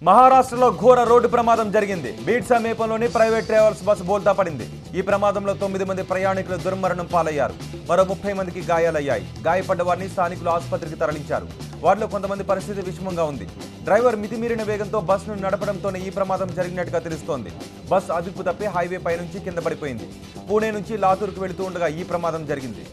మహారాష్ట్రలో ఘోర రోడ్డు ప్రమాదం జరిగింది. బీడ్ సమీపంలోని ప్రైవేట్ ట్రావెల్స్ బస్సు బోల్తా పడింది. ఈ ప్రమాదంలో 9 మంది ప్రయాణికులు దుర్మరణం పాలయ్యారు. మరో 30 మందికి గాయాలయ్యాయి. గాయపడ్డ వారిని స్థానికులు ఆసుపత్రికి తరలించారు. వారిలో కొంతమంది పరిస్థితి విషమంగా ఉంది. డ్రైవర్ మితిమీరిన వేగంతో బస్సును నడపడంతోనే ఈ ప్రమాదం జరిగినట్టుగా తెలుస్తోంది. బస్సు అదుపు తప్పి హైవే పై నుంచి కింద పడిపోయింది. పూణే నుంచి లాతూర్కు వెళుతూ ఉండగా ఈ ప్రమాదం జరిగింది.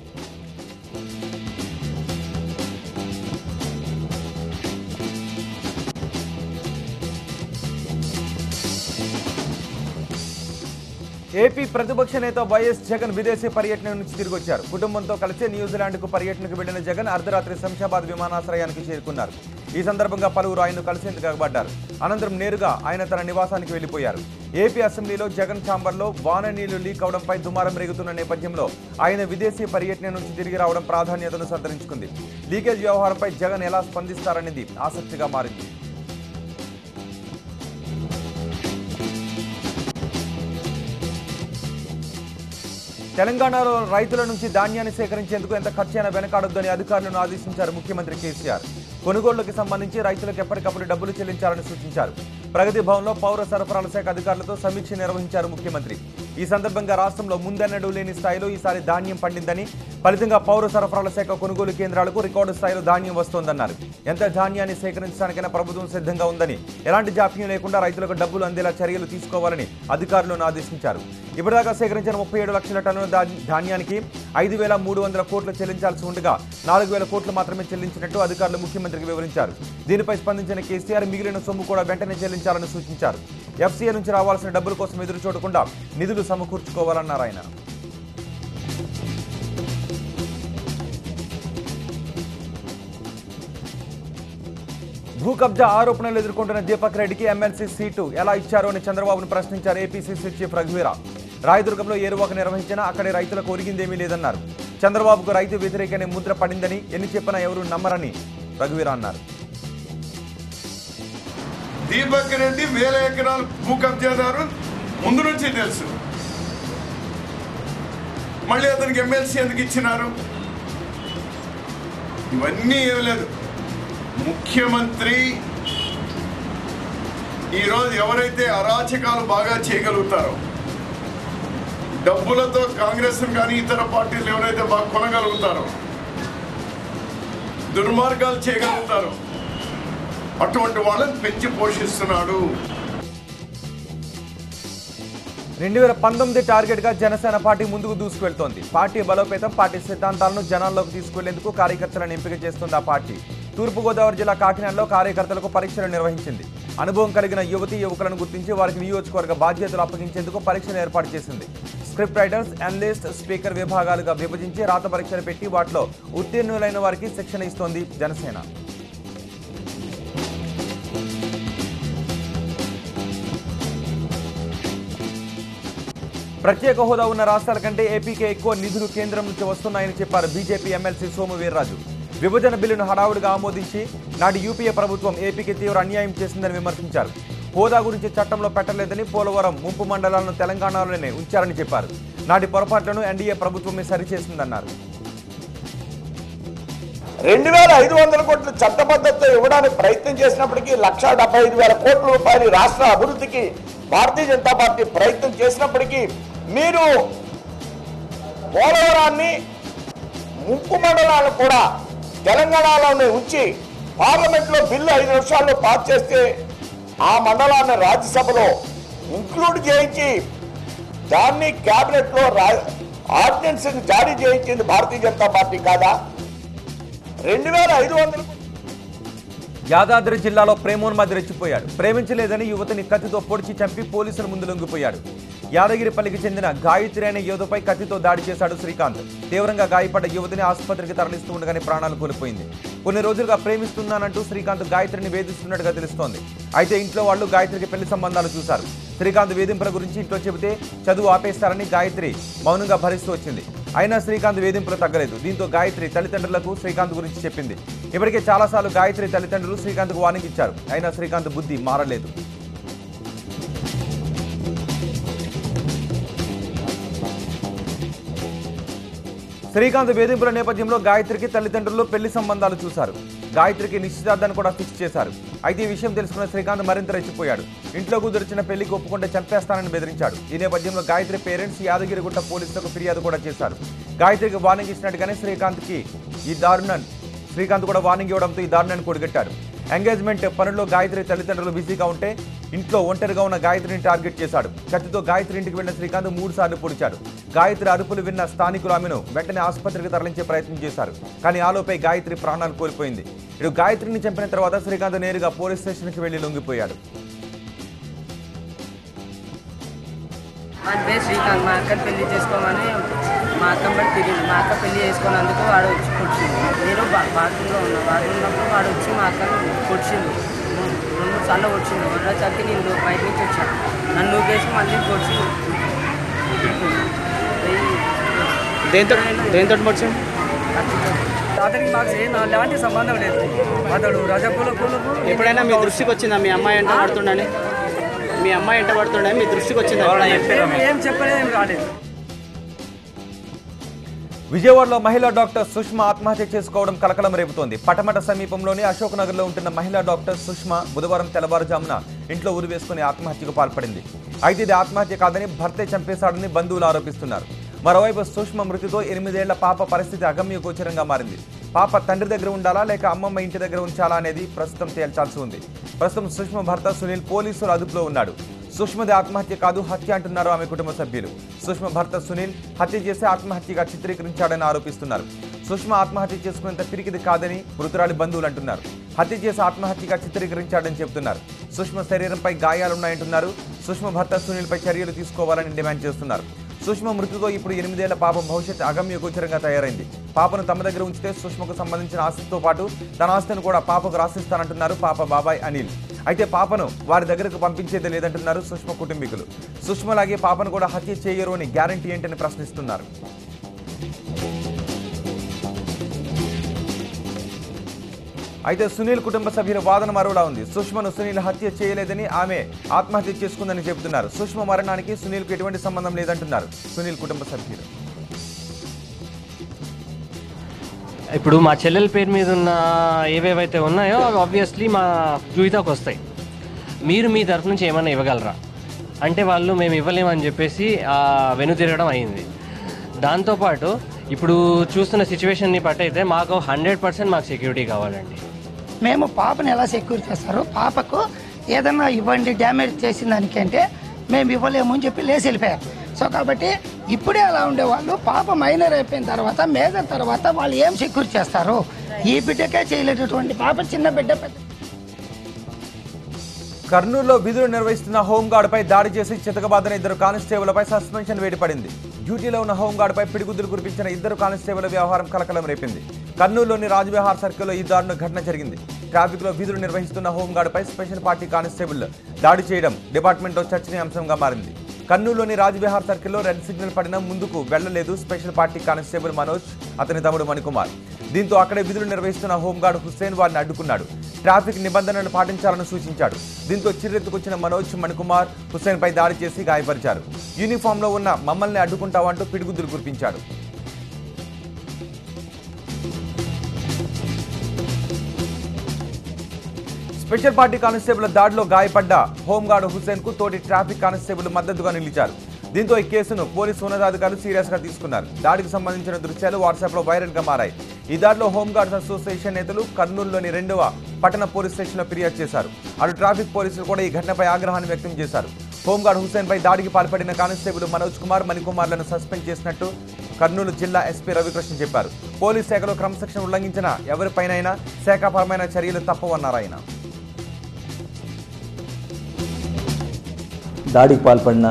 ఏపీ ప్రతిపక్ష నేత వైఎస్ జగన్ విదేశీ పర్యటన నుంచి తిరిగి వచ్చారు. కుటుంబంతో కలిసి న్యూజిలాండ్కు పర్యటనకు వెళ్లిన జగన్ అర్ధరాత్రి శంషాబాద్ విమానాశ్రయానికి చేరుకున్నారు. ఈ సందర్భంగా పలువురు ఆయన్ను కలిసేందుకు ఎగబడ్డారు. అనంతరం నేరుగా ఆయన తన నివాసానికి వెళ్లిపోయారు. ఏపీ అసెంబ్లీలో జగన్ ఛాంబర్లో వాన నీళ్లు లీక్ అవడంపై దుమారం రేగుతున్న నేపథ్యంలో ఆయన విదేశీ పర్యటన నుంచి తిరిగి రావడం ప్రాధాన్యతను సంతరించుకుంది. లీకేజ్ వ్యవహారంపై జగన్ ఎలా స్పందిస్తారనేది ఆసక్తిగా మారింది. తెలంగాణలో రైతుల నుంచి ధాన్యాన్ని సేకరించేందుకు ఎంత ఖర్చైనా వెనకాడొద్దని అధికారులను ఆదేశించారు ముఖ్యమంత్రి కేసీఆర్. కొనుగోళ్లకు సంబంధించి రైతులకు ఎప్పటికప్పుడు డబ్బులు చెల్లించాలని సూచించారు. ప్రగతి భవన్లో పౌర సరఫరాల శాఖ అధికారులతో సమీక్ష నిర్వహించారు ముఖ్యమంత్రి. ఈ సందర్భంగా రాష్ట్రంలో ముందెన్నడూ లేని స్థాయిలో ఈసారి ధాన్యం పండిందని, ఫలితంగా పౌర సరఫరాల శాఖ కొనుగోలు కేంద్రాలకు రికార్డు స్థాయిలో ధాన్యం వస్తోందన్నారు. ఎంత ధాన్యాన్ని సేకరించడానికైనా ప్రభుత్వం సిద్ధంగా ఉందని, ఎలాంటి జాప్యం లేకుండా రైతులకు డబ్బులు అందేలా చర్యలు తీసుకోవాలని అధికారులను ఆదేశించారు. ఇప్పటిదాకా సేకరించిన 37 లక్షల టన్నుల ధాన్యానికి 5,300 కోట్లు చెల్లించాల్సి ఉండగా 4,000 కోట్లు మాత్రమే చెల్లించినట్టు అధికారులు ముఖ్యమంత్రికి వివరించారు. దీనిపై స్పందించిన కేసీఆర్ మిగిలిన సొమ్ము కూడా వెంటనే చెల్లించాలని సూచించారు. ఎఫ్సీఏ నుంచి రావాల్సిన డబ్బుల కోసం ఎదురు చూడకుండా నిధులు సమకూర్చుకోవాలన్నారు ఆయన. భూ కబ్జా ఆరోపణలు ఎదుర్కొంటున్న దీపక్ రెడ్డికి ఎమ్మెల్సీ సీటు ఎలా ఇచ్చారో అని చంద్రబాబును ప్రశ్నించారు ఏపీసీసీ చీఫ్ రఘువీరా. రాయదుర్గంలో ఏరువాక నిర్వహించినా అక్కడి రైతులకు ఒరిగిందేమీ లేదన్నారు. చంద్రబాబుకు రైతు వ్యతిరేకనే ముద్ర పడిందని ఎన్ని చెప్పినా ఎవరూ నమ్మరని రఘువీరా అన్నారు. దీపక్ రెడ్డి 1000 ఎకరాలు భూ కబ్జాదారు ముందు నుంచి తెలుసు. మళ్ళీ అతనికి ఎమ్మెల్సీ ఎందుకు ఇచ్చినారు? ఇవన్నీ ఏమి లేదు. ముఖ్యమంత్రి ఈరోజు ఎవరైతే అరాచకాలు బాగా చేయగలుగుతారో, డబ్బులతో కాంగ్రెస్ కానీ ఇతర పార్టీలు ఎవరైతే బాగా కొనగలుగుతారో, దుర్మార్గాలు చేయగలుగుతారో, అటువంటి వాళ్ళని పెంచి పోషిస్తున్నాడు. 2019 టార్గెట్ గా జనసేన పార్టీ ముందుకు దూసుకువెళ్తోంది. పార్టీ బలోపేతం, పార్టీ సిద్ధాంతాలను జనాల్లోకి తీసుకువెళ్లేందుకు కార్యకర్తలను ఎంపిక చేస్తుంది ఆ పార్టీ. తూర్పుగోదావరి జిల్లా కాకినాడలో కార్యకర్తలకు పరీక్షలు నిర్వహించింది. అనుభవం కలిగిన యువకులను గుర్తించి వారికి నియోజకవర్గ బాధ్యతలు అప్పగించేందుకు పరీక్షలు ఏర్పాటు చేసింది. స్క్రిప్ట్ రైటర్స్, అనలిస్ట్, స్పీకర్ విభాగాలుగా విభజించి రాత పరీక్షలు పెట్టి వాటిలో ఉత్తీర్ణులైన వారికి శిక్షణ ఇస్తోంది జనసేన. ప్రత్యేక హోదా ఉన్న రాష్ట్రాల కంటే ఏపీకే ఎక్కువ నిధులు కేంద్రం నుంచి వస్తున్నాయని చెప్పారు బీజేపీ ఎమ్మెల్సీ సోము వీర్రాజు. విభజన బిల్లును హడావుడిగా ఆమోదించి నాటి యూపీఏ ప్రభుత్వం ఏపీకి తీవ్ర అన్యాయం చేసిందని విమర్శించారు. హోదా గురించి చట్టంలో పెట్టలేదని, పోలవరం ముంపు మండలాలను తెలంగాణలోనే ఉంచారని చెప్పారు. నాటి పొరపాట్లను ఎన్డీఏ ప్రభుత్వమే సరిచేసిందన్నారు. 2,500 కోట్లు చట్టబద్ధతతో ఇవ్వడానికి ప్రయత్నం చేసినప్పటికీ 1,75,000 కోట్ల రూపాయలు రాష్ట్ర అభివృద్ధికి భారతీయ జనతా పార్టీ ప్రయత్నం చేసినప్పటికీ మీరు పోలవరాన్ని, ముంపు మండలాలను కూడా తెలంగాణలోనే ఉంచి పార్లమెంట్లో బిల్లు 5 నిమిషాల్లో పాస్ చేస్తే ఆ మండలాన్ని రాజ్యసభలో ఇంక్లూడ్ చేయించి దాన్ని క్యాబినెట్లో ఆర్డినెన్స్ జారీ చేయించింది భారతీయ జనతా పార్టీ కాదా? 2,500 యాదాద్రి జిల్లాలో ప్రేమోన్మాది రెచ్చిపోయాడు. ప్రేమించలేదని యువతిని కత్తితో పొడిచి చంపి పోలీసుల ముందు లొంగిపోయాడు. యాదగిరిపల్లికి చెందిన గాయత్రి అనే యువతపై కత్తితో దాడి చేశాడు శ్రీకాంత్. తీవ్రంగా గాయపడ్డ యువతిని ఆసుపత్రికి తరలిస్తూ ఉండగానే ప్రాణాలు కోల్పోయింది. కొన్ని రోజులుగా ప్రేమిస్తున్నానంటూ శ్రీకాంత్ గాయత్రిని వేధిస్తున్నట్టుగా తెలుస్తోంది. అయితే ఇంట్లో వాళ్ళు గాయత్రికి పెళ్లి సంబంధాలు చూశారు. శ్రీకాంత్ వేధింపుల గురించి ఇంట్లో చెబితే చదువు ఆపేస్తారని గాయత్రి మౌనంగా భరిస్తూ వచ్చింది. అయినా శ్రీకాంత్ వేధింపులు తగ్గలేదు. దీంతో గాయత్రి తల్లిదండ్రులకు శ్రీకాంత్ గురించి చెప్పింది. ఇప్పటికే చాలాసార్లు గాయత్రి తల్లిదండ్రులు శ్రీకాంత్కు వార్నింగ్ ఇచ్చారు. అయినా శ్రీకాంత్ బుద్ధి మారలేదు. శ్రీకాంత్ వేధింపుల నేపథ్యంలో గాయత్రికి తల్లిదండ్రులు పెళ్లి సంబంధాలు చూశారు. గాయత్రికి నిశ్చితార్థాన్ని కూడా ఫిక్స్ చేశారు. అయితే ఈ విషయం తెలుసుకున్న శ్రీకాంత్ మరింత రెచ్చిపోయాడు. ఇంట్లో కుదిరిచిన పెళ్లికి ఒప్పుకుంటే చంపేస్తానని బెదిరించాడు. ఈ నేపథ్యంలో గాయత్రి పేరెంట్స్ యాదగిరిగుట్ట పోలీసులకు ఫిర్యాదు కూడా చేశారు. గాయత్రికి వార్నింగ్ ఇచ్చినట్టుగానే శ్రీకాంత్ కూడా వార్నింగ్ ఇవ్వడంతో ఈ దారుణాన్ని కూడగట్టాడు. ఎంగేజ్మెంట్ పనుల్లో గాయత్రి తల్లిదండ్రులు బిజీగా ఉంటే ఇంట్లో ఒంటరిగా ఉన్న గాయత్రిని టార్గెట్ చేశాడు. కత్తితో గాయత్రి ఇంటికి వెళ్లిన శ్రీకాంత్ 3 సార్లు పొడిచాడు. గాయత్రి అరుపులు విన్న స్థానికులు ఆమెను వెంటనే ఆసుపత్రికి తరలించే ప్రయత్నం చేశారు. కానీ ఆలోపై గాయత్రి ప్రాణాలు కోల్పోయింది. ఇటు గాయత్రిని చంపిన తర్వాత శ్రీకాంత్ నేరుగా పోలీస్ స్టేషన్కి వెళ్లి లొంగిపోయాడు. అంటే శ్రీకాంత్ మా అక్కని పెళ్లి చేసుకోమని మా అక్కని బట్టి తిరిగింది. మా అక్క పెళ్లి చేసుకున్నందుకు వాడు వచ్చి కొట్టింది. నేను బాత్రూంలో ఉన్నా. బాత్రూంలో వాడు వచ్చి మా అక్కని కొట్టిండు. 2-3 సార్లు కొట్టిండు. వడ్రా చక్కి నేను బయట నుంచి వచ్చాను. నన్ను నూకేసి మళ్ళీ కొట్టి దేంతో పొడిచాడు? అతనికి మాకు ఎలాంటి సంబంధం లేదు. అతడు రజకులకు ఎప్పుడైనా మీ దృష్టికి వచ్చిందా మీ అమ్మాయి ఎంట పడుతుండని? మీ అమ్మాయి ఎంట పడుతుండని మీ దృష్టికి వచ్చిందా? ఏం చెప్పలేదు, ఏం రాలేదు. విజయవాడలో మహిళా డాక్టర్ సుష్మా ఆత్మహత్య చేసుకోవడం కలకలం రేపుతోంది. పటమట సమీపంలోని అశోక్ నగర్లో ఉంటున్న మహిళా డాక్టర్ సుష్మా బుధవారం తెల్లవారుజామున ఇంట్లో ఉరివేసుకుని ఆత్మహత్యకు పాల్పడింది. అయితే ఇది ఆత్మహత్య కాదని భర్తే చంపేశాడని బంధువులు ఆరోపిస్తున్నారు. మరోవైపు సుష్మా మృతితో 8 ఏళ్ల పాప పరిస్థితి అగమ్యగోచరంగా మారింది. పాప తండ్రి దగ్గర ఉండాలా లేక అమ్మమ్మ ఇంటి దగ్గర ఉంచాలా అనేది ప్రస్తుతం తేల్చాల్సి ఉంది. ప్రస్తుతం సుష్మా భర్త సునీల్ పోలీసుల అదుపులో ఉన్నాడు. సుష్మది ఆత్మహత్య కాదు, హత్య అంటున్నారు ఆమె కుటుంబ సభ్యులు. సుష్మా భర్త సునీల్ హత్య చేసి ఆత్మహత్యగా చిత్రీకరించాడని ఆరోపిస్తున్నారు. సుష్మా ఆత్మహత్య చేసుకునేంత పిరికిది కాదని మృతురాలి బంధువులు అంటున్నారు. హత్య చేసి ఆత్మహత్యగా చిత్రీకరించాడని చెబుతున్నారు. సుష్మా శరీరంపై గాయాలున్నాయంటున్నారు. సుష్మా భర్త సునీల్పై చర్యలు తీసుకోవాలని డిమాండ్ చేస్తున్నారు. సుష్మా మృతితో ఇప్పుడు 8 ఏళ్ల పాప భవిష్యత్ అగమ్యగోచరంగా తయారైంది. పాపను తమ దగ్గర ఉంచితే సుష్మకు సంబంధించిన ఆస్తితో పాటు తన ఆస్తిని కూడా పాపకు రాసిస్తానంటున్నారు పాప బాబాయ్ అనిల్. అయితే పాపను వారి దగ్గరకు పంపించేదే లేదంటున్నారు సుష్మా కుటుంబీకులు. సుష్మలాగే పాపను కూడా హత్య చేయరు అని గ్యారంటీ ఏంటని ప్రశ్నిస్తున్నారు. అయితే సునీల్ కుటుంబ సభ్యుల వాదన మరోలా ఉంది. సుష్మను సునీల్ హత్య చేయలేదని, ఆమె ఆత్మహత్య చేసుకుందని చెబుతున్నారు. సుష్మా మరణానికి సునీల్కు ఎటువంటి సంబంధం లేదంటున్నారు సునీల్ కుటుంబ సభ్యులు. ఇప్పుడు మా చెల్లెల పేరు మీద ఉన్న ఏవేవైతే ఉన్నాయో అవి ఆబ్వియస్లీ మా జూయితాకు వస్తాయి. మీరు మీ తరఫు నుంచి ఏమైనా ఇవ్వగలరా అంటే వాళ్ళు మేము ఇవ్వలేమని చెప్పేసి వెనుతిరగడం అయింది. దాంతోపాటు ఇప్పుడు చూస్తున్న సిచ్యువేషన్ని బట్టి అయితే మాకు 100% మాకు సెక్యూరిటీ కావాలండి. మేము పాపను ఎలా సెక్యూర్ చేస్తారు, పాపకు ఏదన్నా ఇవ్వండి డ్యామేజ్ చేసిన దానికంటే మేము ఇవ్వలేము అని చెప్పి లేచి వెళ్ళిపోయారు. సో కాబట్టి ఇప్పుడే అలా ఉండేవాళ్ళు పాప మైనర్ అయిపోయిన తర్వాత మేజర్ తర్వాత వాళ్ళు ఏం సెక్యూర్ చేస్తారు? ఈ బిడ్డకే చేయలేటటువంటి పాప చిన్న బిడ్డ పెద్ద. కర్నూలులో విధులు నిర్వహిస్తున్న హోంగార్డుపై దాడి చేసి చితకబాదిన 2 కానిస్టేబుళ్లపై సస్పెన్షన్ వేడిపడింది. డ్యూటీలో ఉన్న హోంగార్డుపై పిడిగుద్దులు కురిపించిన 2 కానిస్టేబుల్ వ్యవహారం కలకలం రేపింది. కర్నూలులోని రాజ్విహార్ సర్కిల్లో ఈ దారుణ ఘటన జరిగింది. ట్రాఫిక్లో విధులు నిర్వహిస్తున్న హోంగార్డుపై స్పెషల్ పార్టీ కానిస్టేబుల్ దాడి చేయడం డిపార్ట్మెంట్లో చర్చనీయాంశంగా మారింది. కర్నూలులోని రాజ్విహార్ సర్కిల్లో రెడ్ సిగ్నల్ పడినా ముందుకు వెళ్లలేదు స్పెషల్ పార్టీ కానిస్టేబుల్ మనోజ్, అతని తమ్ముడు మణికుమార్. దీంతో అక్కడే విధులు నిర్వహిస్తున్న హోంగార్డు హుస్సేన్ వారిని అడ్డుకున్నాడు. ట్రాఫిక్ నిబంధనలను పాటించాలని సూచించాడు. దీంతో చిర్రెత్తుకొచ్చిన మనోజ్, మణికుమార్ హుస్సేన్ పై దాడి చేసి గాయపరిచారు. యూనిఫామ్లో ఉన్న మమ్మల్ని అడ్డుకుంటావంటూ పిడిగుద్దులు కురిపించాడు. స్పెషల్ పార్టీ కానిస్టేబుల్ దాడిలో గాయపడ్డ హోంగార్డు హుస్సేన్ కు తోటి ట్రాఫిక్ కానిస్టేబుల్ మద్దతుగా నిలిచారు. దీంతో ఈ కేసును పోలీసు ఉన్నతాధికారులు సీరియస్ గా తీసుకున్నారు. దాడికి సంబంధించిన దృశ్యాలు వాట్సాప్ లో వైరల్ గా మారాయి. ఈ దాడిలో హోంగార్డ్స్ అసోసియేషన్ నేతలు కర్నూలులోని 2వ పట్టణ పోలీస్ స్టేషన్ లో ఫిర్యాదు చేశారు. అటు ట్రాఫిక్ పోలీసులు కూడా ఈ ఘటనపై ఆగ్రహాన్ని వ్యక్తం చేశారు. హోంగార్డ్ హుస్సేన్ పై దాడికి పాల్పడిన కానిస్టేబుల్ మనోజ్ కుమార్, మణికుమార్లను సస్పెండ్ చేసినట్టు కర్నూలు జిల్లా ఎస్పీ రవికృష్ణ చెప్పారు. పోలీస్ శాఖలో క్రమశిక్షణ ఉల్లంఘించిన ఎవరిపైనైనా శాఖాపరమైన చర్యలు తప్పవన్నారు ఆయన. దాడికి పాల్పడిన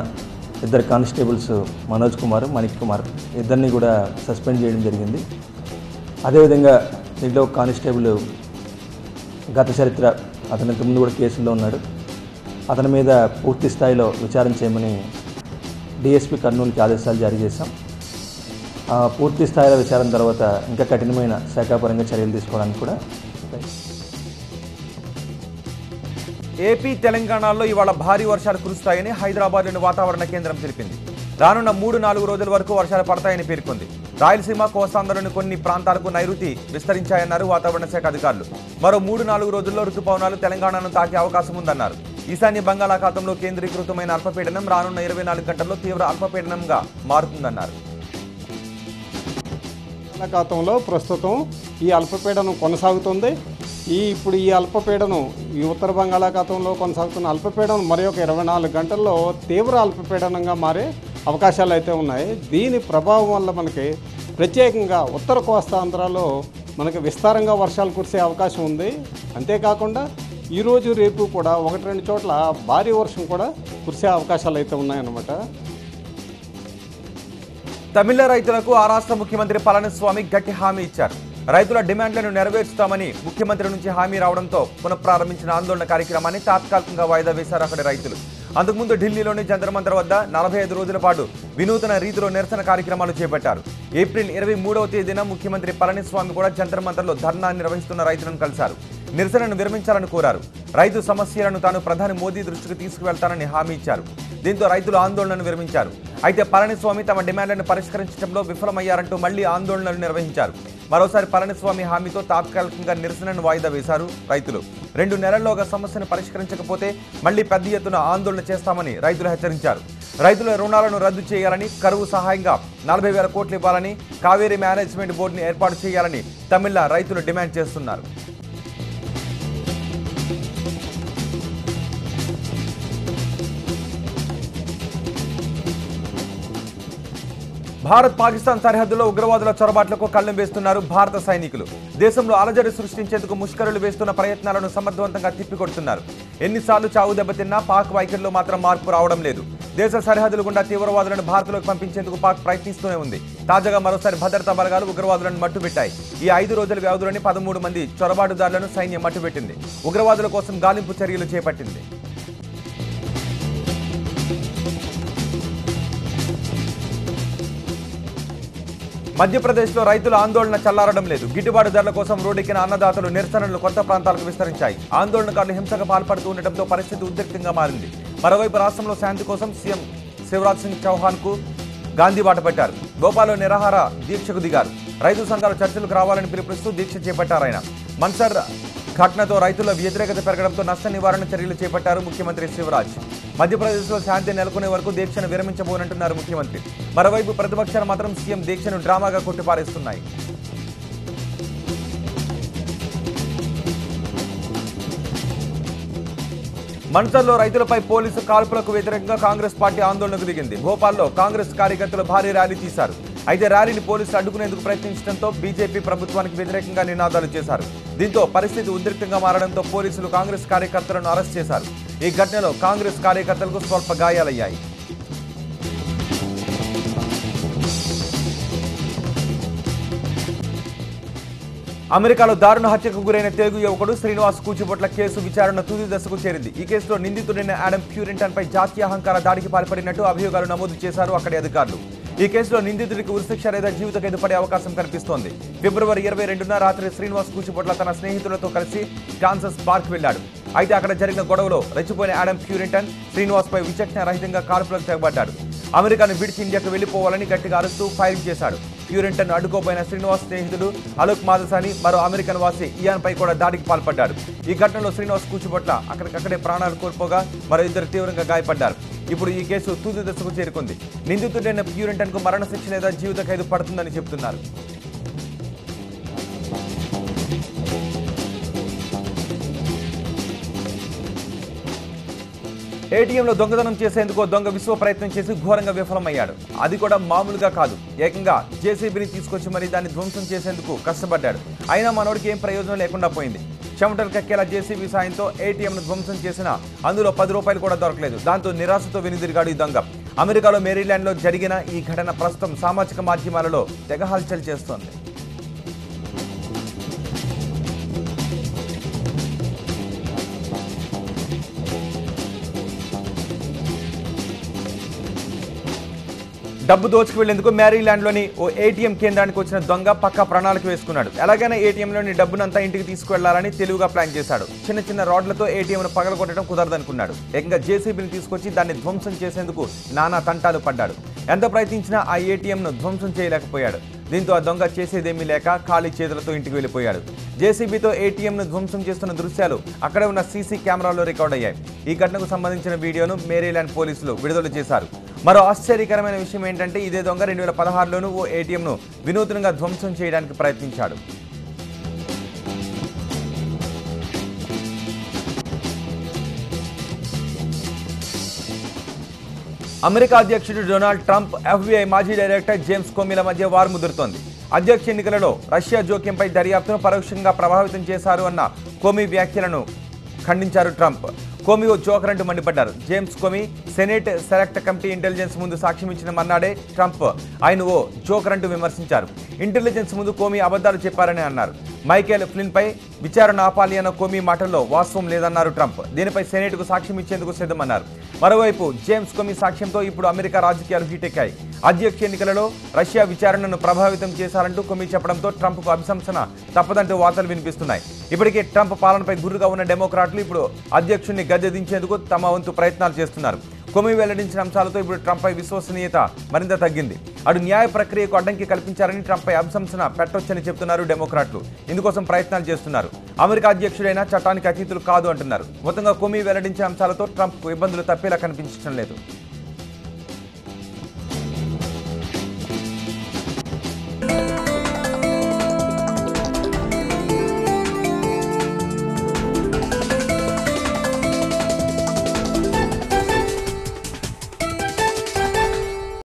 2 కానిస్టేబుల్స్ మనోజ్ కుమార్, మణిక్ కుమార్ ఇద్దరిని కూడా సస్పెండ్ చేయడం జరిగింది. అదేవిధంగా దీంట్లో కానిస్టేబుల్ గత చరిత్ర, అతని ముందు కూడా కేసుల్లో ఉన్నాడు. అతని మీద పూర్తి స్థాయిలో విచారణ చేయమని డిఎస్పీ కర్నూలుకి ఆదేశాలు జారీ చేశాం. పూర్తి స్థాయిలో విచారణ తర్వాత ఇంకా కఠినమైన శాఖాపరంగా చర్యలు తీసుకోవడానికి కూడా. ఏపీ, తెలంగాణలో ఇవాళ భారీ వర్షాలు కురుస్తాయని హైదరాబాద్లోని వాతావరణ కేంద్రం తెలిపింది. రానున్న 3-4 రోజుల వరకు వర్షాలు పడతాయని పేర్కొంది. రాయలసీమ కోస్తాంధ్రలోని కొన్ని ప్రాంతాలకు నైరుతి విస్తరించాయన్నారు వాతావరణ శాఖ అధికారులు. మరో 3-4 రోజుల్లో రుతుపవనాలు తెలంగాణను తాకే అవకాశం ఉందన్నారు. ఈశాన్య బంగాళాఖాతంలో కేంద్రీకృతమైన అల్పపీడనం రానున్న 24 గంటల్లో తీవ్ర అల్పపీడనంగా మారుతుందన్నారు. బంగాళాఖాతంలో ప్రస్తుతం ఈ అల్పపీడనం కొనసాగుతుంది. ఇప్పుడు ఈ అల్పపీడనం ఈ ఉత్తర బంగాళాఖాతంలో కొనసాగుతున్న అల్పపీడనం మరి ఒక 24 గంటల్లో తీవ్ర అల్పపీడనంగా మారే అవకాశాలు అయితే ఉన్నాయి. దీని ప్రభావం వల్ల మనకి ప్రత్యేకంగా ఉత్తర కోస్తాంధ్రలో మనకి విస్తారంగా వర్షాలు కురిసే అవకాశం ఉంది. అంతేకాకుండా ఈరోజు రేపు కూడా 1-2 చోట్ల భారీ వర్షం కూడా కురిసే అవకాశాలు అయితే ఉన్నాయన్నమాట. తమిళ రైతులకు ఆ రాష్ట్ర ముఖ్యమంత్రి పళనిస్వామి గట్టి హామీ ఇచ్చారు. రైతుల డిమాండ్లను నెరవేర్చుతామని ముఖ్యమంత్రి నుంచి హామీ రావడంతో పునఃప్రారంభించిన ఆందోళన కార్యక్రమాన్ని తాత్కాలికంగా వాయిదా వేశారు అక్కడి రైతులు. అంతకుముందు ఢిల్లీలోని జంతర్ మంతర్ వద్ద 45 రోజుల పాటు వినూతన రీతిలో నిరసన కార్యక్రమాలు చేపట్టారు. ఏప్రిల్ 23వ తేదీన ముఖ్యమంత్రి పళనిస్వామి కూడా జంతర్ మంతర్లో ధర్నా నిర్వహిస్తున్న రైతులను కలిశారు. నిరసనను విరమించాలని కోరారు. రైతు సమస్యలను తాను ప్రధాని మోదీ దృష్టికి తీసుకువెళ్తానని హామీ ఇచ్చారు. దీంతో రైతులు ఆందోళనను విరమించారు. అయితే పళనిస్వామి తమ డిమాండ్లను పరిష్కరించడంలో విఫలమయ్యారంటూ మళ్లీ ఆందోళనలు నిర్వహించారు. మరోసారి పళనిస్వామి హామీతో తాత్కాలికంగా నిరసనను వాయిదా వేశారు రైతులు. 2 నెలల్లోగా సమస్యను పరిష్కరించకపోతే మళ్లీ పెద్ద ఎత్తున ఆందోళన చేస్తామని రైతులు హెచ్చరించారు. రైతుల రుణాలను రద్దు చేయాలని, కరువు సహాయంగా 40,000 కోట్లు ఇవ్వాలని, కావేరీ మేనేజ్మెంట్ బోర్డుని ఏర్పాటు చేయాలని తమిళ రైతులు డిమాండ్ చేస్తున్నారు. భారత్ పాకిస్తాన్ సరిహద్దులో ఉగ్రవాదుల చొరబాట్లకు కళ్లెం వేస్తున్నారు భారత సైనికులు. దేశంలో అలజడి సృష్టించేందుకు ముష్కరులు వేస్తున్న ప్రయత్నాలను సమర్థవంతంగా తిప్పికొడుతున్నారు. ఎన్నిసార్లు చావు దెబ్బతిన్నా పాక్ వైఖరిలో మాత్రం మార్పు రావడం లేదు. దేశ సరిహద్దులు గుండా తీవ్రవాదులను భారత్లోకి పంపించేందుకు పాక్ ప్రయత్నిస్తూనే ఉంది. తాజాగా మరోసారి భద్రతా బలగాలు ఉగ్రవాదులను మట్టుబెట్టాయి. ఈ 5 రోజుల వ్యవధిలోని 13 మంది చొరబాటుదారులను సైన్యం మట్టుబెట్టింది. ఉగ్రవాదుల కోసం గాలింపు చర్యలు చేపట్టింది. మధ్యప్రదేశ్లో రైతుల ఆందోళన చల్లారడం లేదు. గిట్టుబాటు ధరల కోసం రోడ్డెక్కిన అన్నదాతలు నిరసనలు కొత్త ప్రాంతాలకు విస్తరించాయి. ఆందోళనకారులు హింసకు పాల్పడుతూ ఉండటంతో పరిస్థితి ఉద్రిక్తంగా మారింది. మరోవైపు రాష్ట్రంలో శాంతి కోసం సీఎం శివరాజ్ సింగ్ చౌహాన్కు గాంధీ బాట పట్టారు. భోపాల్లో నిరాహార దీక్షకు దిగారు. రైతు సంఘాలు చర్చలకు రావాలని పిలుపునిస్తూ దీక్ష చేపట్టారు ఆయన. మన్సర్ ఘటనతో రైతుల వ్యతిరేకత పెరగడంతో నష్ట నివారణ చర్యలు చేపట్టారు ముఖ్యమంత్రి శివరాజ్. మధ్యప్రదేశ్లో శాంతి నెలకొనే వరకు దీక్షను విరమించబోనంటున్నారు ముఖ్యమంత్రి. మరోవైపు ప్రతిపక్షాలు మాత్రం సీఎం దీక్షను డ్రామాగా కొట్టిపారేస్తున్నాయి. మన్సర్లో రైతులపై పోలీసు కాల్పులకు వ్యతిరేకంగా కాంగ్రెస్ పార్టీ ఆందోళనకు దిగింది. భోపాల్లో కాంగ్రెస్ కార్యకర్తలు భారీ ర్యాలీ తీశారు. అయితే ర్యాలీని పోలీసులు అడ్డుకునేందుకు ప్రయత్నించడంతో బీజేపీ ప్రభుత్వానికి వ్యతిరేకంగా నినాదాలు చేశారు. దీంతో పరిస్థితి ఉద్రిక్తంగా మారడంతో పోలీసులు కాంగ్రెస్ కార్యకర్తలను అరెస్ట్ చేశారు. ఈ ఘటనలో కాంగ్రెస్ కార్యకర్తలకు స్వల్ప గాయాలయ్యాయి. అమెరికాలో దారుణ హత్యకు గురైన తెలుగు యువకుడు శ్రీనివాస్ కూచిబొట్ల కేసు విచారణ తుది దశకు చేరింది. ఈ కేసులో నిందితుడైన ఆడమ్ ప్యూరింటన్ పై జాతీయ అహంకార దాడికి పాల్పడినట్టు అభియోగాలు నమోదు చేశారు అక్కడి అధికారులు. ఈ కేసులో నిందితుడికి ఉరిశిక్ష లేదా జీవిత ఖైదు పడే అవకాశం కనిపిస్తోంది. ఫిబ్రవరి 22న రాత్రి శ్రీనివాస్ కూచిబొట్ల తన స్నేహితులతో కలిసి కాన్సస్ పార్క్ వెళ్లాడు. అయితే అక్కడ జరిగిన గొడవలో రెచ్చిపోయిన ఆడమ్ ప్యూరింటన్ శ్రీనివాస్ పై విచక్షణ రహితంగా కాల్పులకు తెగబడ్డాడు. అమెరికాను విడిచి ఇండియాకు వెళ్లిపోవాలని గట్టిగా అరుస్తూ ఫైరింగ్ చేశాడు. ప్యూరింటన్ అడ్డుకోబోయిన శ్రీనివాస్ స్నేహితుడు అలోక్ మాదసాని మరో అమెరికన్ వాసి ఇయాన్ పై కూడా దాడికి పాల్పడ్డాడు. ఈ ఘటనలో శ్రీనివాస్ కూచిబొట్ల అక్కడికక్కడే ప్రాణాలు కోల్పోగా మరో 2 తీవ్రంగా గాయపడ్డారు. ఇప్పుడు ఈ కేసు తుది దశకు చేరుకుంది. నిందితుడైన ప్యూరింటన్ కు మరణశిక్ష లేదా జీవిత ఖైదు పడుతుందని చెబుతున్నారు. ఏటీఎంలో దొంగతనం చేసేందుకు దొంగ విశ్వ ప్రయత్నం చేసి ఘోరంగా విఫలమయ్యాడు. అది కూడా మామూలుగా కాదు, ఏకంగా జేసీబీని తీసుకొచ్చి మరి దాన్ని ధ్వంసం చేసేందుకు కష్టపడ్డాడు. అయినా మనోడికి ఏం ప్రయోజనం లేకుండా పోయింది. చెమటలు కక్కేలా జేసీబీ సాయంతో ఏటీఎంను ధ్వంసం చేసినా అందులో 10 రూపాయలు కూడా దొరకలేదు. దాంతో నిరాశతో వెనుదిరిగాడు ఈ దొంగ. అమెరికాలో మేరీల్యాండ్లో జరిగిన ఈ ఘటన ప్రస్తుతం సామాజిక మాధ్యమాలలో తెగ హల్చల్ చేస్తోంది. డబ్బు దోచుకు వెళ్లేందుకు మేరీల్యాండ్లోని ఓ ఏటీఎం కేంద్రానికి వచ్చిన దొంగ పక్కా ప్రణాళిక వేసుకున్నాడు. ఎలాగైనా ఏటీఎంలోని డబ్బునంతా ఇంటికి తీసుకువెళ్లాలని తెలివిగా ప్లాన్ చేశాడు. చిన్న చిన్న రాడ్లతో ఏటీఎంను పగలగొట్టడం కుదరదనుకున్నాడు. ఏకంగా జేసీబీని తీసుకొచ్చి దాన్ని ధ్వంసం చేసేందుకు నానా తంటాలు పడ్డాడు. ఎంత ప్రయత్నించినా ఆ ఏటీఎంను ధ్వంసం చేయలేకపోయాడు. దీంతో ఆ దొంగ చేసేదేమీ లేక ఖాళీ చేతులతో ఇంటికి వెళ్ళిపోయాడు. జేసీబీతో ఏటీఎంను ధ్వంసం చేస్తున్న దృశ్యాలు అక్కడే ఉన్న సీసీ కెమెరాల్లో రికార్డ్ అయ్యాయి. ఈ ఘటనకు సంబంధించిన వీడియోను మేరీల్యాండ్ పోలీసులు విడుదల చేశారు. మరో ఆశ్చర్యకరమైన విషయం ఏంటంటే ఇదే దొంగ 2016లోనూ ఓ ఏటీఎంను వినూత్నంగా ధ్వంసం చేయడానికి ప్రయత్నించాడు. అమెరికా అధ్యక్షుడు డొనాల్డ్ ట్రంప్, FBI మాజీ డైరెక్టర్ జేమ్స్ కోమీల మధ్య వారు ముదురుతోంది. అధ్యక్ష ఎన్నికలలో రష్యా జోక్యంపై దర్యాప్తును పరోక్షంగా ప్రభావితం చేశారు అన్న కోమీ వ్యాఖ్యలను ఖండించారు ట్రంప్. కోమీ ఓ జోకర్ అంటూ మండిపడ్డారు. James Comey senate select committee intelligence ముందు సాక్ష్యం ఇచ్చిన మన్నాడే ట్రంప్ ఆయన ఓ జోకర్ అంటూ విమర్శించారు. ఇంటెలిజెన్స్ ముందు కోమీ అబద్ధాలు చెప్పారని అన్నారు. మైకేల్ ఫ్లిన్పై విచారణ ఆపాలి అన్న కోమీ మాటల్లో వాస్తవం లేదన్నారు ట్రంప్. దీనిపై సెనేట్కు సాక్ష్యం ఇచ్చేందుకు సిద్ధమన్నారు. మరోవైపు జేమ్స్ కోమీ సాక్ష్యంతో ఇప్పుడు అమెరికా రాజకీయాలు హీటెక్కాయి. అధ్యక్ష ఎన్నికలలో రష్యా విచారణను ప్రభావితం చేశారంటూ కోమీ చెప్పడంతో ట్రంప్కు అభిశంసన తప్పదంటూ వార్తలు వినిపిస్తున్నాయి. ఇప్పటికే ట్రంప్ పాలనపై గుర్రుగా ఉన్న డెమోక్రాట్లు ఇప్పుడు అధ్యక్షుడిని గద్దె దించేందుకు తమ వంతు ప్రయత్నాలు చేస్తున్నారు. కోమీ వెల్లడించిన అంశాలతో ఇప్పుడు ట్రంప్పై విశ్వసనీయత మరింత తగ్గింది. అటు న్యాయ ప్రక్రియకు అడ్డంకి కల్పించారని ట్రంప్పై అభిశంసన పెట్టొచ్చని చెబుతున్నారు డెమోక్రాట్లు. ఇందుకోసం ప్రయత్నాలు చేస్తున్నారు. అమెరికా అధ్యక్షుడైనా చట్టానికి అతీతులు కాదు అంటున్నారు. మొత్తంగా కోమీ వెల్లడించిన అంశాలతో ట్రంప్కు ఇబ్బందులు తప్పేలా కనిపించడం లేదు.